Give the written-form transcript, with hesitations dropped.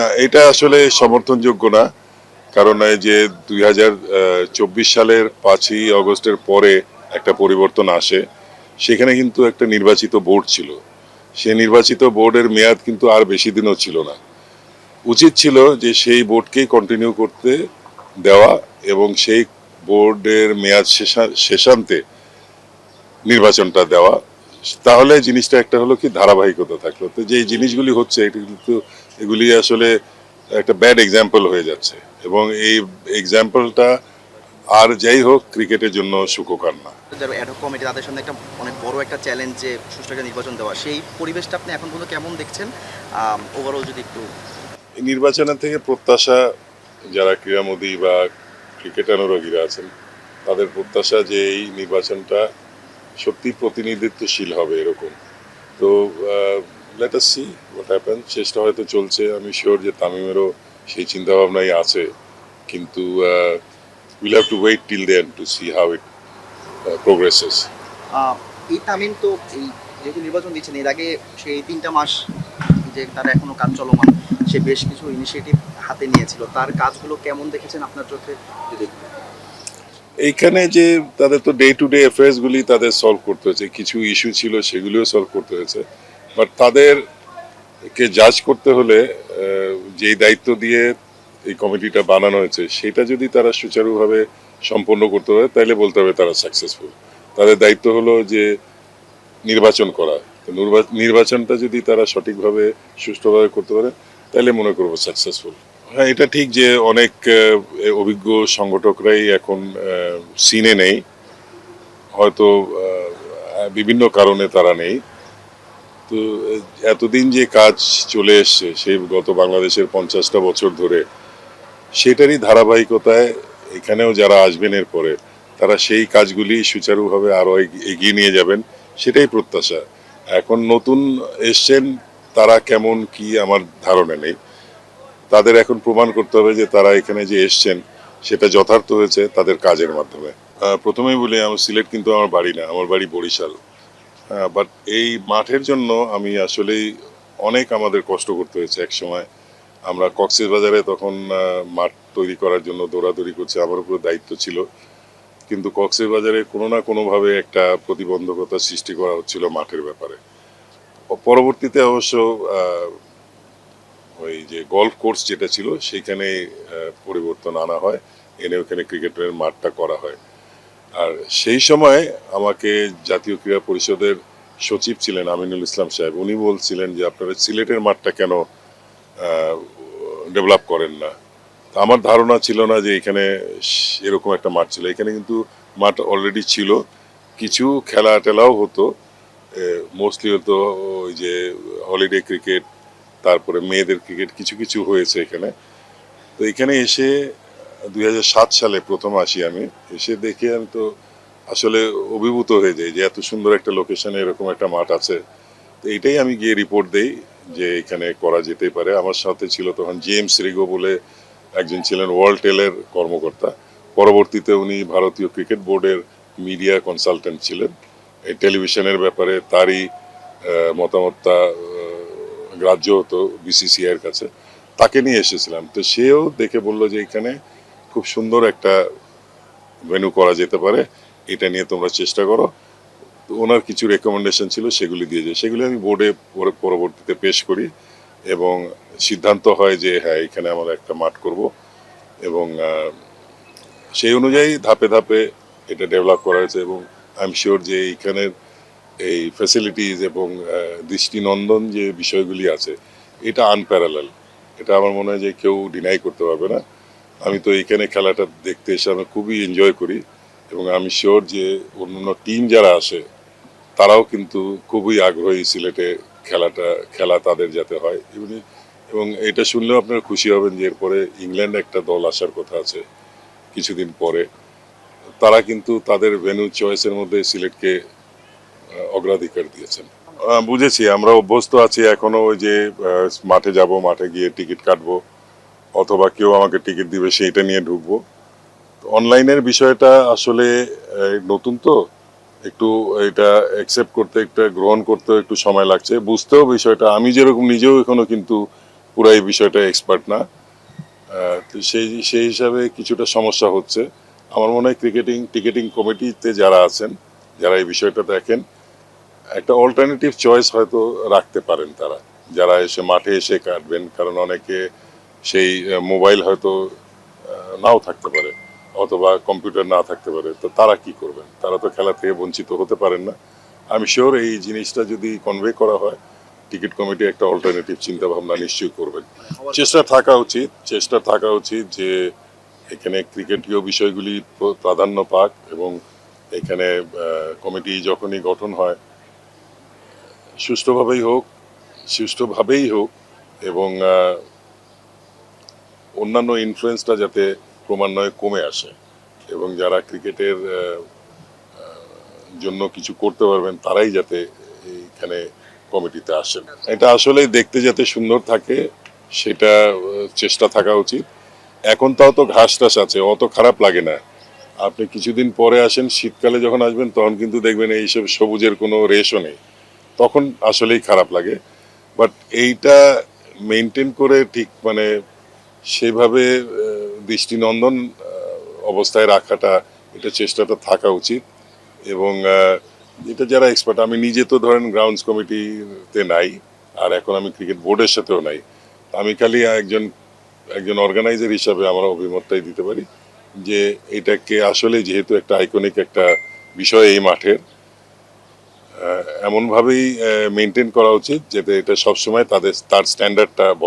না, এটা আসলে সমর্থনযোগ্য না। কারণ এই যে 2024 সালের 5ই অগস্টের পরে একটা পরিবর্তন আসে, সেখানে কিন্তু একটা নির্বাচিত বোর্ড ছিল। সেই নির্বাচিত বোর্ডের মেয়াদ কিন্তু আর বেশি দিনও ছিল না। উচিত ছিল যে সেই বোর্ডকেই কন্টিনিউ করতে দেওয়া এবং সেই বোর্ডের মেয়াদ শেষান্তে নির্বাচনটা দেওয়া। তাহলে জিনিসটা একটা হলো কি ধারাবাহিকতা থাকলো। তো যে জিনিসগুলি হচ্ছে এটা কিন্তু এগুলি আসলে একটা ব্যাড এক্সাম্পল হয়ে যাচ্ছে এবং এই এক্সাম্পলটা আর যাই হোক ক্রিকেটের জন্য সুখকর না। যারা অ্যাডহক কমিটি তাদের সামনে একটা অনেক বড় একটা চ্যালেঞ্জ যে সুষ্ঠু একটা নির্বাচন দেওয়া, সেই পরিবেশটা আপনি এখন পর্যন্ত কেমন দেখছেন? ওভারঅল যদি একটু এই নির্বাচনের থেকে প্রত্যাশা যারা ক্রীড়ামোদী বা ক্রিকেট অনুরাগীরা আছেন তাদের প্রত্যাশা যে এই নির্বাচনটা সত্যি প্রতিনিধিত্বশীল হবে এরকম। তো let us see what happen. চেষ্টা হয়তো চলছে, আমি শিওর যে তামিমেরও সেই চিন্তাভাবনাই আছে, কিন্তু will have to wait till then to see how it progresses. এই তামিম তো এই যেহেতু নির্বাচন দিচ্ছেন, এর আগে সেই 3টা মাস যে তার এখনো কাজ চলমান, সে বেশ কিছু ইনিশিয়েটিভ হাতে নিয়েছিল, তার কাজগুলো কেমন দেখেছেন আপনার চোখে? যদি এইখানে যে তাদের তো ডে টু ডে অ্যাফেয়ার্স গুলি তাদের সলভ করতে হয়েছে, কিছু ইস্যু ছিল সেগুলিও সলভ করতে হয়েছে, বাট তাদেরকে জাজ করতে হলে যেই দায়িত্ব দিয়ে এই কমিটিটা বানানো হয়েছে সেটা যদি তারা সুচারুভাবে সম্পন্ন করতে পারে তাহলে বলতে হবে তারা সাকসেসফুল। তাদের দায়িত্ব হলো যে নির্বাচন করা, তো নির্বাচনটা যদি তারা সঠিকভাবে সুষ্ঠুভাবে করতে পারে তাহলে মনে করবো সাকসেসফুল। হ্যাঁ, এটা ঠিক যে অনেক অভিজ্ঞ সংগঠকরাই এখন সিনে নেই, হয়তো বিভিন্ন কারণে তারা নেই। তো এতদিন যে কাজ চলে এসছে সেই গত বাংলাদেশের 50টা বছর ধরে, সেটারই ধারাবাহিকতায় এখানেও যারা আসবেন এরপরে তারা সেই কাজগুলি সুচারুভাবে আরো এগিয়ে নিয়ে যাবেন, সেটাই প্রত্যাশা। এখন নতুন এসছেন, তারা কেমন কি আমার ধারণা নেই। তাদের এখন প্রমাণ করতে হবে যে তারা এখানে যে এসছেন সেটা যথার্থ হয়েছে তাদের কাজের মাধ্যমে। প্রথমেই বলি আমার সিলেট কিন্তু আমার বাড়ি না, আমার বাড়ি বরিশাল। বাট এই মাঠের জন্য আমি আসলেই অনেক আমাদের কষ্ট করতে হয়েছে এক সময়। আমরা কক্সবাজারে তখন মাঠ তৈরি করার জন্য দৌড়াদৌড়ি করছে, আমার উপর দায়িত্ব ছিল, কিন্তু কক্সবাজারে কোনো না কোনোভাবে একটা প্রতিবন্ধকতা সৃষ্টি করা হচ্ছিল মাঠের ব্যাপারে। পরবর্তীতে অবশ্য ওই যে গলফ কোর্স যেটা ছিল সেইখানে পরিবর্তন আনা হয়, এনে ওখানে ক্রিকেটের মাঠটা করা হয়। আর সেই সময় আমাকে জাতীয় ক্রীড়া পরিষদের সচিব ছিলেন আমিনুল ইসলাম সাহেব, উনি বলছিলেন যে আপনারা সিলেটের মাঠটা কেন ডেভেলপ করেন না। আমার ধারণা ছিল না যে এখানে এরকম একটা মাঠ ছিল। এখানে কিন্তু মাঠ অলরেডি ছিল, কিছু খেলা টেলাও হতো, মোস্টলি হতো ওই যে হলিডে ক্রিকেট, তারপরে মেয়েদের ক্রিকেট কিছু কিছু হয়েছে এখানে। তো এখানে এসে 2007 সালে প্রথম আসি আমি, এসে দেখে আমি তো আসলে অভিভূত হয়ে যাই যে এত সুন্দর একটা লোকেশনে এরকম একটা মাঠ আছে। তো এইটাই আমি গিয়ে রিপোর্ট দেই যে এখানে করা যেতে পারে। আমার সাথে ছিল তখন জেমস রিগো বলে একজন ছিলেন ওয়ার্ল্ড টেলের কর্মকর্তা, পরবর্তীতে উনি ভারতীয় ক্রিকেট বোর্ডের মিডিয়া কনসালটেন্ট ছিলেন। এই টেলিভিশনের ব্যাপারে তারই মতামতটা গ্রাহ্য হতো বিসিসিআই এর কাছে, তাকে নিয়ে এসেছিলাম। তো সেও দেখে বলল যে এখানে খুব সুন্দর একটা ভেন্যু করা যেতে পারে, এটা নিয়ে তোমরা চেষ্টা করো। তো ওনার কিছু রেকমেন্ডেশন ছিল, সেগুলি দিয়ে যায়, সেগুলি আমি বোর্ডে পরবর্তীতে পেশ করি এবং সিদ্ধান্ত হয় যে হ্যাঁ এখানে আমরা একটা মাঠ করব এবং সেই অনুযায়ী ধাপে ধাপে এটা ডেভেলপ করা হয়েছে এবং আই এম শিওর যে এইখানের এই ফ্যাসিলিটিস এবং দৃষ্টিনন্দন যে বিষয়গুলি আছে এটা আনপ্যারালাল। এটা আমার মনে হয় যে কেউ ডিনাই করতে পারবে না। আমি তো এইখানে খেলাটা দেখতে এসে আমি খুবই এনজয় করি এবং আমি শিওর যে অন্য টিম যারা আসে তারাও কিন্তু খুবই আগ্রহী সিলেটে খেলা তাদের যাতে হয় এমনি। এবং এটা শুনলেও আপনারা খুশি হবেন যে এরপরে ইংল্যান্ড একটা দল আসার কথা আছে কিছুদিন পরে, তারা কিন্তু তাদের ভেন্যু চয়েসের মধ্যে সিলেটকে অগ্রাধিকার দিয়েছেন। বুঝেছি, আমরা অভ্যস্ত আছি এখনো ওই যে মাঠে যাব, মাঠে গিয়ে টিকিট কাটবো, অথবা কেউ আমাকে টিকিট দিবে সেইটা নিয়ে ঢুকবো। অনলাইনের বিষয়টা আসলে নতুন, তো একটু এটা অ্যাকসেপ্ট করতে, একটু গ্রহণ করতে একটু সময় লাগছে, বুঝতেও বিষয়টা। আমি যেরকম নিজেও এখনো কিন্তু পুরো এই বিষয়টা এক্সপার্ট না। তো সেই সেই হিসাবে কিছুটা সমস্যা হচ্ছে। আমার মনে হয় টিকেটিং কমিটিতে যারা আছেন, যারা এই বিষয়টা দেখেন, একটা অল্টারনেটিভ চয়েস হয়তো রাখতে পারেন তারা, যারা এসে মাঠে এসে কাটবেন। কারণ অনেকে সেই মোবাইল হয়তো নাও থাকতে পারে, অথবা কম্পিউটার না থাকতে পারে, তো তারা কি করবেন? তারা তো খেলা থেকে বঞ্চিত হতে পারেন না। আমি শিওর এই জিনিসটা যদি কনভে করা হয়, টিকিট কমিটি একটা অল্টারনেটিভ চিন্তা ভাবনা নিশ্চয়ই করবেন। চেষ্টা থাকা উচিত যে এখানে ক্রিকেটীয় বিষয়গুলি প্রাধান্য পাক, এবং এখানে কমিটি যখনই গঠন হয় সুষ্ঠুভাবেই হোক, এবং অন্যান্য ইনফ্লুয়েন্সটা যাতে ক্রমান্বয়ে কমে আসে, এবং যারা ক্রিকেটের জন্য কিছু করতে পারবেন তারাই যাতে এইখানে কমিটিতে আসেন। এটা আসলে দেখতে যাতে সুন্দর থাকে সেটা চেষ্টা থাকা উচিত। এখন তাও তো ঘাস টাস আছে, অত খারাপ লাগে না। আপনি কিছুদিন পরে আসেন, শীতকালে যখন আসবেন তখন কিন্তু দেখবেন এইসব সবুজের কোনো রেশও নেই, তখন আসলেই খারাপ লাগে। বাট এইটা মেনটেন করে ঠিক মানে সেভাবে দৃষ্টিনন্দন অবস্থায় রাখাটা, এটা চেষ্টাটা থাকা উচিত। এবং এটা যারা এক্সপার্ট, আমি নিজে তো ধরেন গ্রাউন্ডস কমিটিতে নাই, আর এখন আমি ক্রিকেট বোর্ডের সাথেও নাই। আমি খালি একজন অর্গানাইজার হিসাবে আমার অভিমতটাই দিতে পারি যে এটাকে আসলে যেহেতু একটা আইকনিক একটা বিষয় এই মাঠের, এমনভাবেই মেনটেন করা উচিত যাতে এটা সবসময় তার স্ট্যান্ডার্ডটা